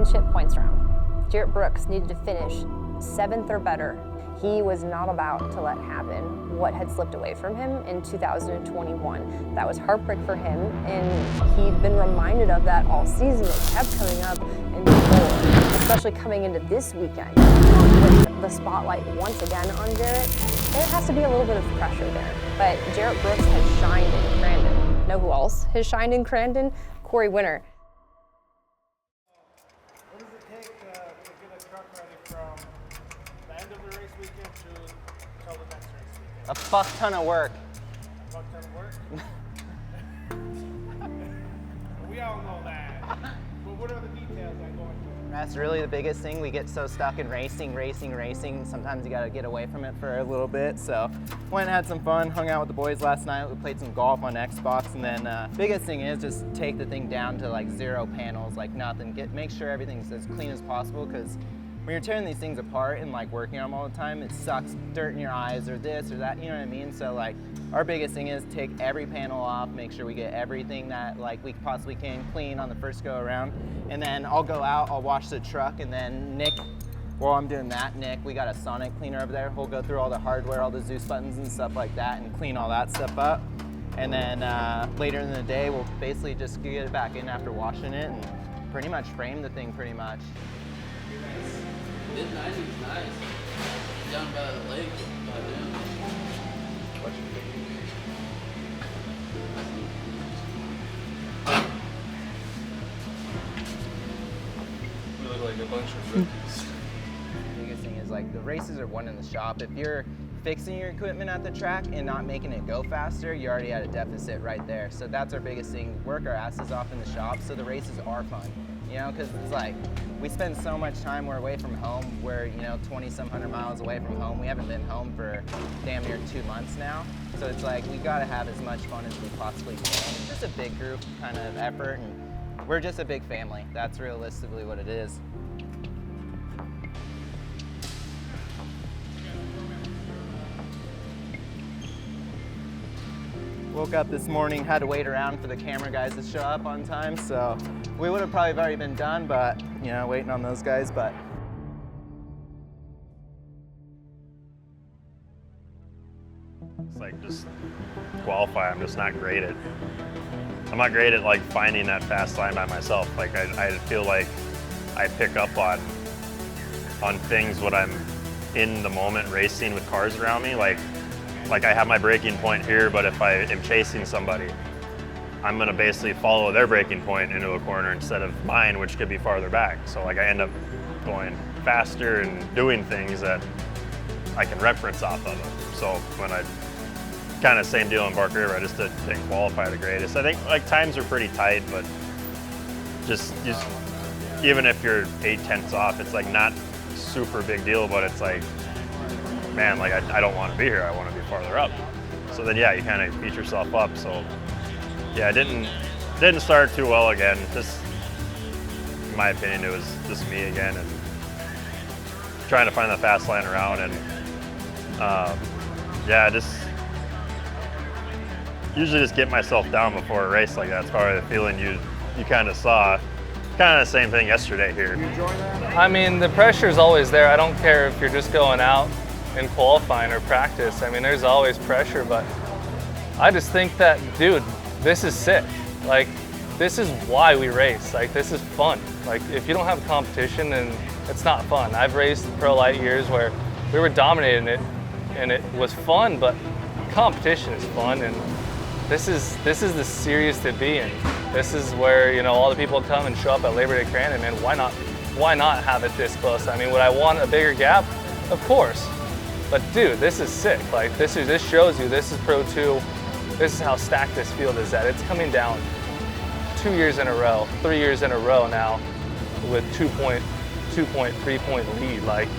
championship points round. Jarrett Brooks needed to finish 7th or better. He was not about to let happen what had slipped away from him in 2021. That was heartbreak for him, and he'd been reminded of that all season. It kept coming up and more, especially coming into this weekend with the spotlight once again on Jarrett. There has to be a little bit of pressure there, but Jarrett Brooks has shined in Crandon. Know who else has shined in Crandon? Cory Winner. What does it take to get a truck ready from the end of the race weekend till the next race weekend? A fuck ton of work. A fuck ton of work? We all know that. But what are the details that go into it? That's really the biggest thing. We get so stuck in racing. Sometimes you gotta get away from it for a little bit. So went and had some fun, hung out with the boys last night. We played some golf on Xbox, and then biggest thing is just take the thing down to like 0 panels, like nothing. Make sure everything's as clean as possible, because when you're tearing these things apart and like working on them all the time, it sucks dirt in your eyes or this or that, you know what I mean? So like our biggest thing is take every panel off, make sure we get everything that like we possibly can clean on the first go around. And then I'll go out, I'll wash the truck, and then Nick, while I'm doing that, we got a sonic cleaner over there. He'll go through all the hardware, all the Zeus buttons and stuff like that, and clean all that stuff up. And then later in the day, we'll basically just get it back in after washing it and pretty much frame the thing pretty much. Mid-90s is nice. Down by the lake. We look like a bunch of rookies. The biggest thing is like the races are won in the shop. If you're fixing your equipment at the track and not making it go faster, you're already at a deficit right there. So that's our biggest thing. Work our asses off in the shop so the races are fun. You know, because it's like, we spend so much time, we're away from home, we're, 20-some hundred miles away from home. We haven't been home for damn near 2 months now. So it's like, we gotta have as much fun as we possibly can. It's just a big group kind of effort, and we're just a big family. That's realistically what it is. Woke up this morning, had to wait around for the camera guys to show up on time, so we would have probably already been done, but, waiting on those guys, but. It's like just qualify, I'm just not great at, I'm not great at like finding that fast line by myself. Like I feel like I pick up on things when I'm in the moment racing with cars around me, like I have my braking point here, but if I am chasing somebody, I'm gonna basically follow their braking point into a corner instead of mine, which could be farther back. So like I end up going faster and doing things that I can reference off of them. So when I, kind of same deal in Bark River, I just didn't qualify the greatest. I think like times are pretty tight, but just even if you're 8/10 off, it's like not super big deal, but it's like, man, like I don't want to be here, I want to be farther up. So then, yeah, you kind of beat yourself up. So yeah, I didn't start too well again. Just, in my opinion, it was just me again and trying to find the fast line around. And yeah, usually just get myself down before a race like that. It's probably the feeling you kind of saw. Kind of the same thing yesterday here. You enjoy that? I mean, the pressure's always there. I don't care if you're just going out in qualifying or practice. I mean, there's always pressure, but I just think that, dude, this is sick. Like, this is why we race. Like, this is fun. Like, if you don't have competition, then it's not fun. I've raced pro light years where we were dominating it, and it was fun, but competition is fun, and this is the series to be in. This is where, all the people come and show up at Labor Day Crandon, and why not have it this close? I mean, would I want a bigger gap? Of course. But dude, this is sick. Like this shows you this is Pro 2. This is how stacked this field is at. It's coming down 2 years in a row, 3 years in a row now with 2.3 point lead. Like,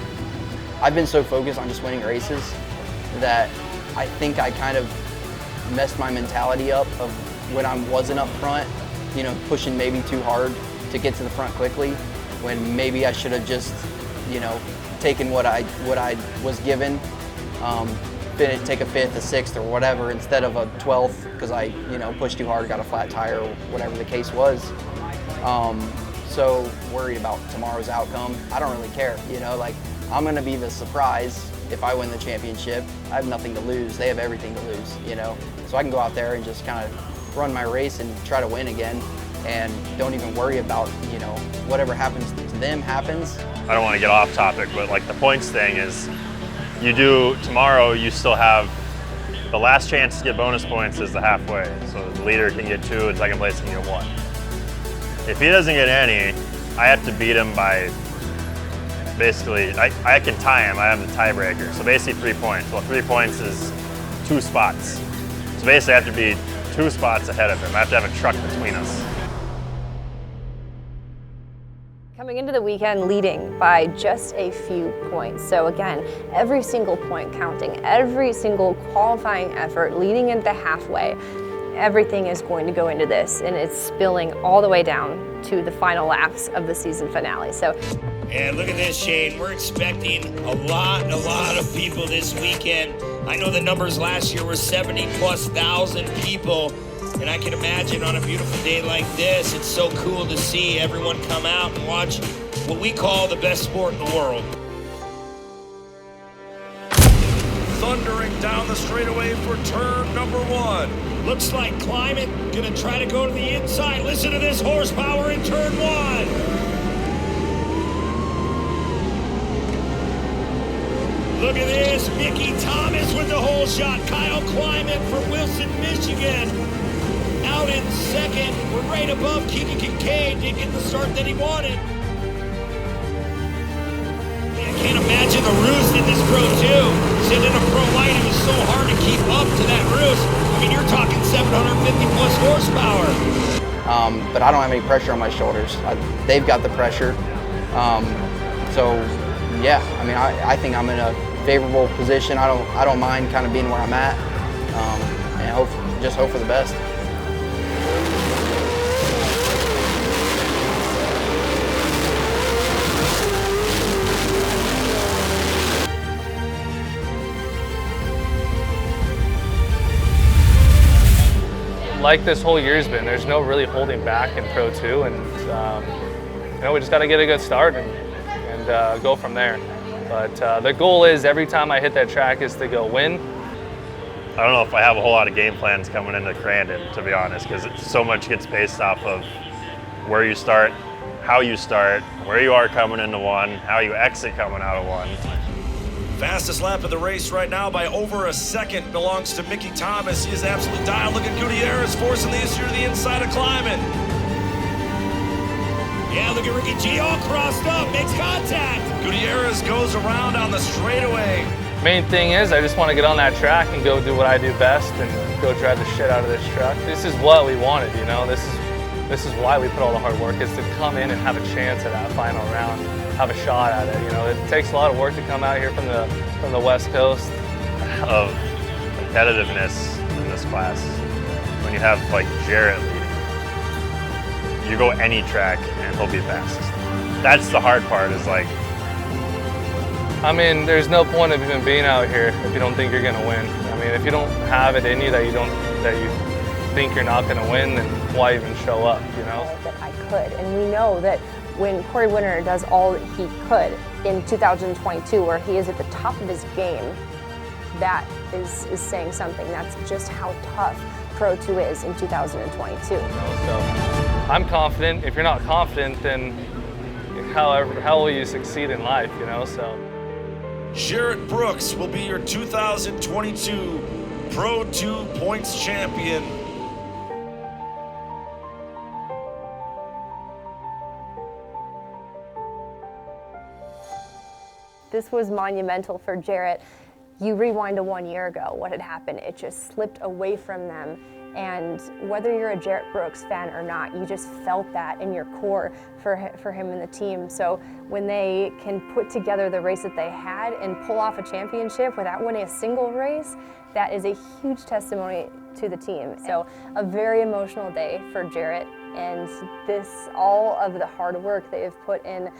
I've been so focused on just winning races that I think I kind of messed my mentality up of when I wasn't up front, pushing maybe too hard to get to the front quickly, when maybe I should have just, taken what I was given, take a 5th, a 6th, or whatever instead of a 12th because I, pushed too hard, got a flat tire, or whatever the case was. so worried about tomorrow's outcome. I don't really care, you know, like I'm gonna be the surprise if I win the championship. I have nothing to lose, they have everything to lose, you know? So I can go out there and just kind of run my race and try to win again and don't even worry about, you know, whatever happens to them happens. I don't want to get off topic, but like the points thing is, tomorrow you still have the last chance to get bonus points is the halfway. So the leader can get 2 and second place can get 1. If he doesn't get any, I have to beat him by basically, I can tie him, I have the tiebreaker. So basically 3 points. Well, 3 points is 2 spots. So basically I have to be 2 spots ahead of him. I have to have a truck between us. Coming into the weekend leading by just a few points. So again, every single point counting, every single qualifying effort leading into halfway, everything is going to go into this, and it's spilling all the way down to the final laps of the season finale. So, and look at this, Shane. We're expecting a lot of people this weekend. I know the numbers last year were 70,000+ people. And I can imagine on a beautiful day like this, it's so cool to see everyone come out and watch what we call the best sport in the world. Thundering down the straightaway for turn number 1. Looks like Climate gonna try to go to the inside. Listen to this horsepower in turn 1. Look at this, Mickey Thomas with the whole shot. Kyle Climate from Wilson, Michigan. Out in second, we're right above Keegan Kincaid. Didn't get the start that he wanted. Man, I can't imagine the roost in this Pro 2. Sitting in a Pro Light, it was so hard to keep up to that roost. I mean, you're talking 750+ horsepower. But I don't have any pressure on my shoulders. They've got the pressure. So, yeah, I mean, I think I'm in a favorable position. I don't mind kind of being where I'm at, and just hope for the best. Like this whole year's been, there's no really holding back in Pro 2, and you know, we just got to get a good start and go from there. But the goal is every time I hit that track is to go win. I don't know if I have a whole lot of game plans coming into Crandon, to be honest, because so much gets based off of where you start, how you start, where you are coming into one, how you exit coming out of one. Fastest lap of the race right now by over a second belongs to Mickey Thomas. He is absolutely dialed. Look at Gutierrez forcing the issue to the inside of Climate. Yeah, look at Ricky G all crossed up, makes contact. Gutierrez goes around on the straightaway. Main thing is I just want to get on that track and go do what I do best and go drive the shit out of this truck. This is what we wanted, you know. This is why we put all the hard work, is to come in and have a chance at that final round, have a shot at it. You know, it takes a lot of work to come out here from the West Coast. Of competitiveness in this class, when you have like Jarrett leading, you go any track and he'll be fastest. That's the hard part, is like, I mean, there's no point of even being out here if you don't think you're gonna win. I mean, if you don't have it in you that you think you're not gonna win, then why even show up, you know? That I could, and we know that when Cory Winter does all that he could in 2022, where he is at the top of his game, that is saying something. That's just how tough Pro 2 is in 2022. So I'm confident. If you're not confident, then how will you succeed in life, you know? So Jarrett Brooks will be your 2022 Pro 2 points champion. This was monumental for Jarrett. You rewind to 1 year ago, what had happened? It just slipped away from them. And whether you're a Jarrett Brooks fan or not, you just felt that in your core for him and the team. So when they can put together the race that they had and pull off a championship without winning a single race, that is a huge testimony to the team. So a very emotional day for Jarrett, and all of the hard work they have put in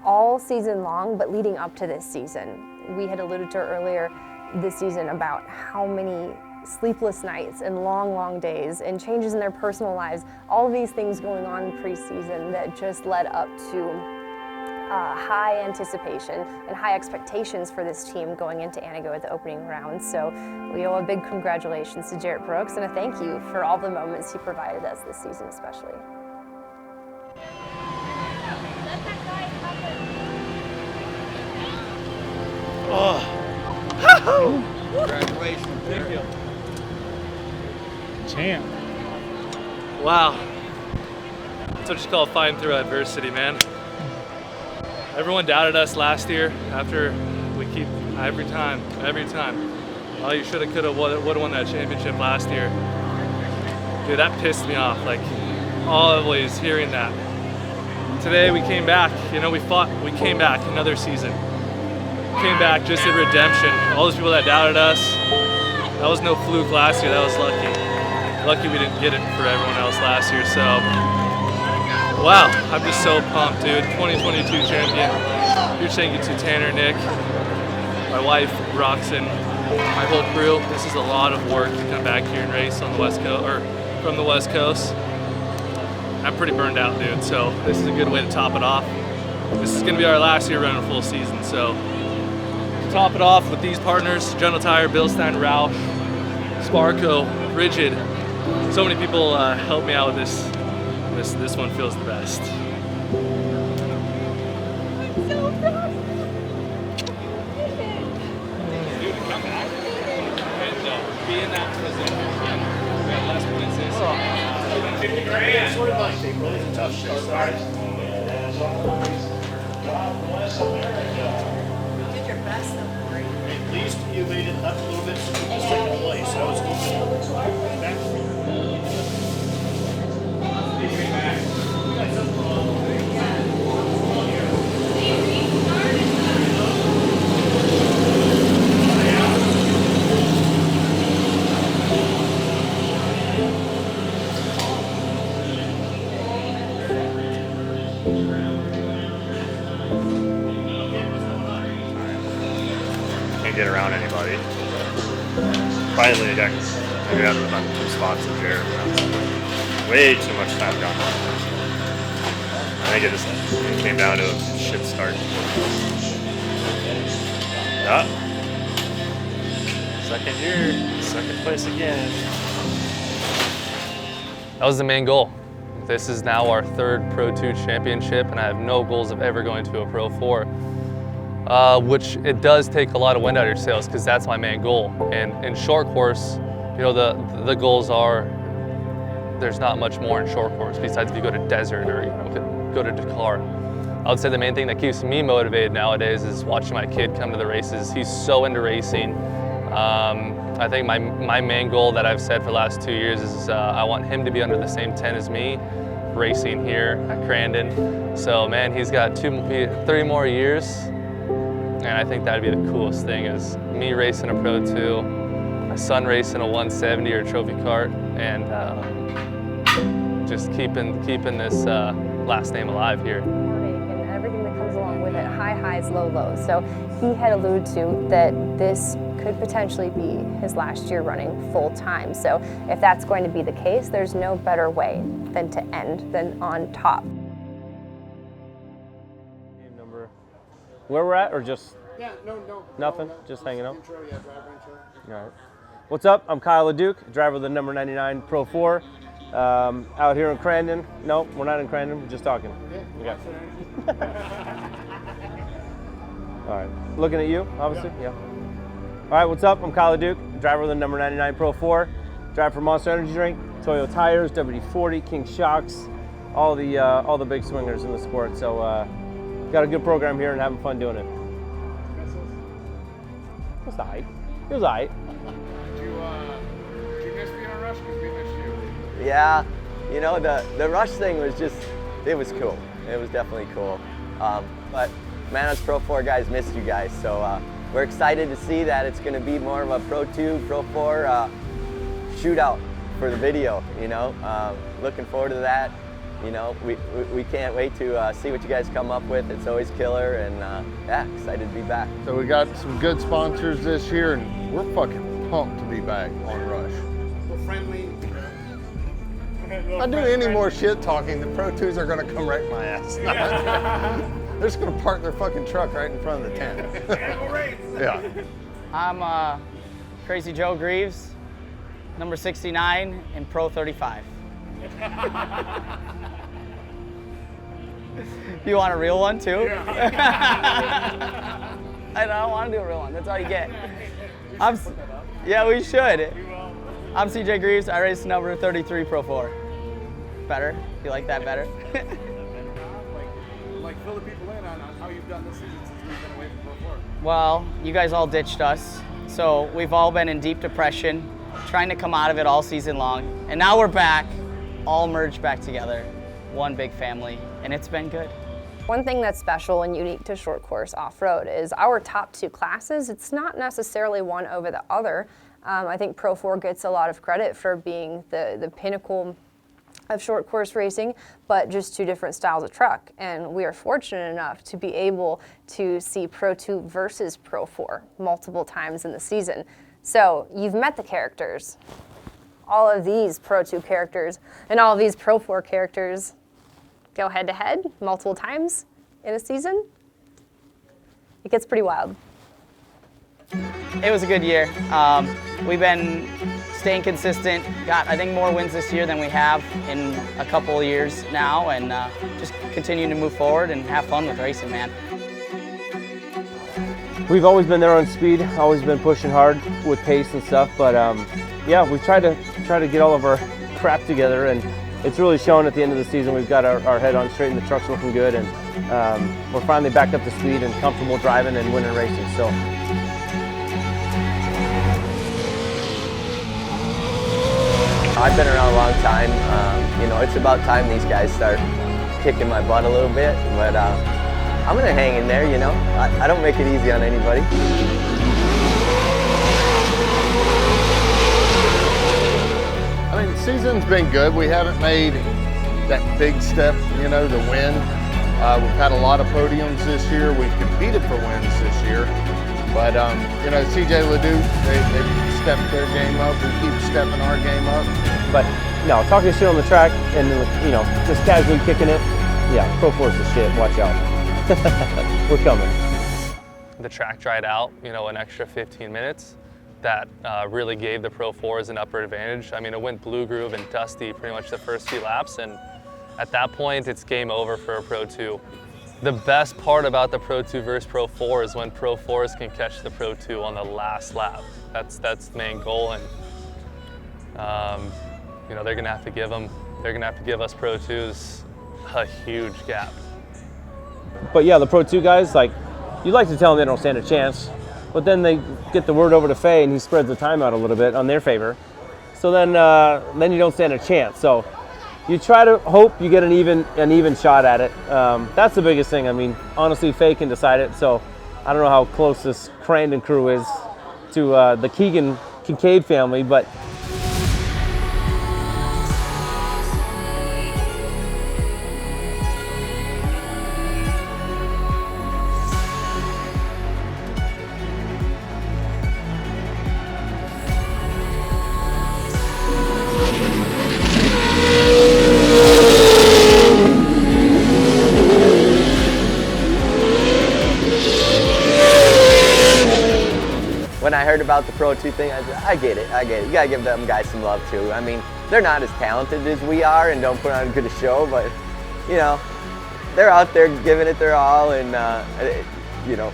all season long, but leading up to this season. We had alluded to earlier this season about how many sleepless nights and long, long days and changes in their personal lives, all of these things going on in preseason that just led up to high anticipation and high expectations for this team going into Anago at the opening round. So we owe a big congratulations to Jarrett Brooks and a thank you for all the moments he provided us this season especially. Congratulations. Thank you. Champ. Wow. That's what you call fighting through adversity, man. Everyone doubted us last year after we keep every time. Oh, you shoulda, coulda, woulda won that championship last year. Dude, that pissed me off. Like, always hearing that. Today we came back. You know, we came back another season. Came back just in redemption. All those people that doubted us, that was no fluke last year. That was lucky. Lucky we didn't get it for everyone else last year. So, wow, I'm just so pumped, dude. 2022 champion. Huge thank you to Tanner, Nick, my wife, Roxanne, my whole crew. This is a lot of work to come back here and race on the West Coast, or from the West Coast. I'm pretty burned out, dude. So this is a good way to top it off. This is gonna be our last year running a full season. So to top it off with these partners, General Tire, Bilstein, Roush, Sparco, Rigid. So many people helped me out with this. This one feels the best. I'm so proud. Dude, come back and be in that position. We had less points this year. 50 grand. Sort of like April is a tough start. You did your best though, Cory. At least you made it up a little bit to the second place. That was good. Can't get around anybody. Finally, I got on 2 spots of Jarrett. Way too much time gone. I think it just came down to a shit start. Yeah. Second year, second place again. That was the main goal. This is now our 3rd Pro 2 championship, and I have no goals of ever going to a Pro 4. Which it does take a lot of wind out of your sails because that's my main goal. And in short course, you know, the goals are, there's not much more in short course besides if you go to desert or, you know, go to Dakar. I would say the main thing that keeps me motivated nowadays is watching my kid come to the races. He's so into racing. I think my main goal that I've set for the last 2 years is I want him to be under the same tent as me, racing here at Crandon. So man, he's got 3 more years. And I think that'd be the coolest thing is me racing a Pro 2, my son racing a 170 or a trophy cart, and just keeping this last name alive here. And everything that comes along with it, high highs, low lows. So he had alluded to that this could potentially be his last year running full time. So if that's going to be the case, there's no better way than to end than on top. Where we're at, or just? Yeah, no. Nothing, no, just hanging out? Intro, yeah, driver intro. All right. What's up? I'm Kyle LeDuc, driver of the number 99 Pro 4. Out here in Crandon. No, we're not in Crandon, we're just talking. Yeah. All right. Looking at you, obviously? Yeah. All right, what's up? I'm Kyle LeDuc, driver of the number 99 Pro 4. Drive for Monster Energy Drink, Toyo Tires, WD-40, King Shocks, all the big swingers in the sport. So, got a good program here and having fun doing it. It was aight. It was aight. Did you miss being on Rush? Because we missed you. Yeah, you know, the Rush thing was just, it was cool. It was definitely cool. But man, us Pro 4 guys missed you guys. So we're excited to see that it's going to be more of a Pro 2, Pro 4 shootout for the video, you know. Looking forward to that. You know, we can't wait to see what you guys come up with. It's always killer, and yeah, excited to be back. So we got some good sponsors this year, and we're fucking pumped to be back on Rush. Friendly. If I do any more shit talking, the Pro 2s are going to come wreck my ass. They're just going to park their fucking truck right in front of the tent. Yeah. I'm Crazy Joe Greaves, number 69 in Pro 35. You want a real one too? Yeah. I don't want to do a real one. That's all you get. Yeah, we should. I'm CJ Greaves. I race number 33 Pro 4. Better? You like that better? like fill the people in on how you've done this season since we've been away from Pro 4. Well, you guys all ditched us, so we've all been in deep depression, trying to come out of it all season long, and now we're back, all merged back together, one big family, and it's been good. One thing that's special and unique to short course off-road is our top 2 classes. It's not necessarily one over the other. I think Pro 4 gets a lot of credit for being the pinnacle of short course racing, but just 2 different styles of truck. And we are fortunate enough to be able to see Pro 2 versus Pro 4 multiple times in the season. So you've met the characters. All of these Pro 2 characters and all of these Pro 4 characters go head to head multiple times in a season. It gets pretty wild. It was a good year. We've been staying consistent, got I think more wins this year than we have in a couple of years now, and just continuing to move forward and have fun with racing, man. We've always been there on speed, always been pushing hard with pace and stuff, but yeah, we try to get all of our crap together, and it's really shown at the end of the season. We've got our head on straight and the truck's looking good, and we're finally back up to speed and comfortable driving and winning races. So. I've been around a long time. You know, it's about time these guys start kicking my butt a little bit, but I'm gonna hang in there, you know. I don't make it easy on anybody. I mean, the season's been good. We haven't made that big step, you know, to win. We've had a lot of podiums this year. We've competed for wins this year. But, you know, CJ Ledoux, they stepped their game up. We keep stepping our game up. But, no, talking shit on the track and, you know, just casually kicking it, yeah, Pro 4's the shit. Watch out. We're coming. The track dried out, you know, an extra 15 minutes. That really gave the Pro 4s an upper advantage. I mean, it went blue groove and dusty pretty much the first few laps, and at that point, it's game over for a Pro 2. The best part about the Pro 2 versus Pro 4 is when Pro 4s can catch the Pro 2 on the last lap. That's the main goal, and you know, they're gonna have to give us Pro 2s a huge gap. But yeah, the Pro 2 guys, like, you'd like to tell them they don't stand a chance, but then they get the word over to Faye and he spreads the time out a little bit on their favor. So then you don't stand a chance. So you try to hope you get an even shot at it. That's the biggest thing. I mean, honestly, Faye can decide it. So I don't know how close this Crandon crew is to the Kincaid family, but when I heard about the Pro 2 thing, I said, I get it. You gotta give them guys some love too. I mean, they're not as talented as we are and don't put on as good a show, but you know, they're out there giving it their all, and you know,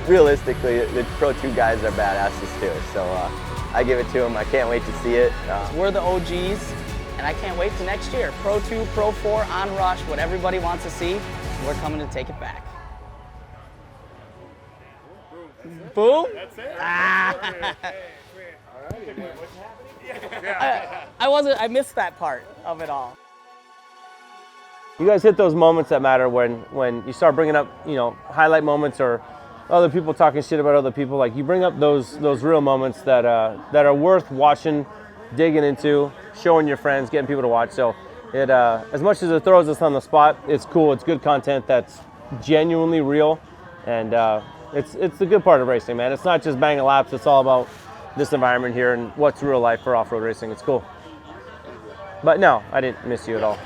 realistically, the Pro 2 guys are badasses too. So I give it to them. I can't wait to see it. We're the OGs, and I can't wait to next year. Pro 2, Pro 4, on Rush, what everybody wants to see, we're coming to take it back. Boom? That's it. I missed that part of it all. you guys hit those moments that matter when you start bringing up, you know, highlight moments or other people talking shit about other people. Like, you bring up those real moments that are worth watching, digging into, showing your friends, getting people to watch. So it as much as it throws us on the spot, it's cool. It's good content that's genuinely real, and it's the good part of racing, man. It's not just banging laps. It's all about this environment here and what's real life for off-road racing. It's cool. But no, I didn't miss you at all.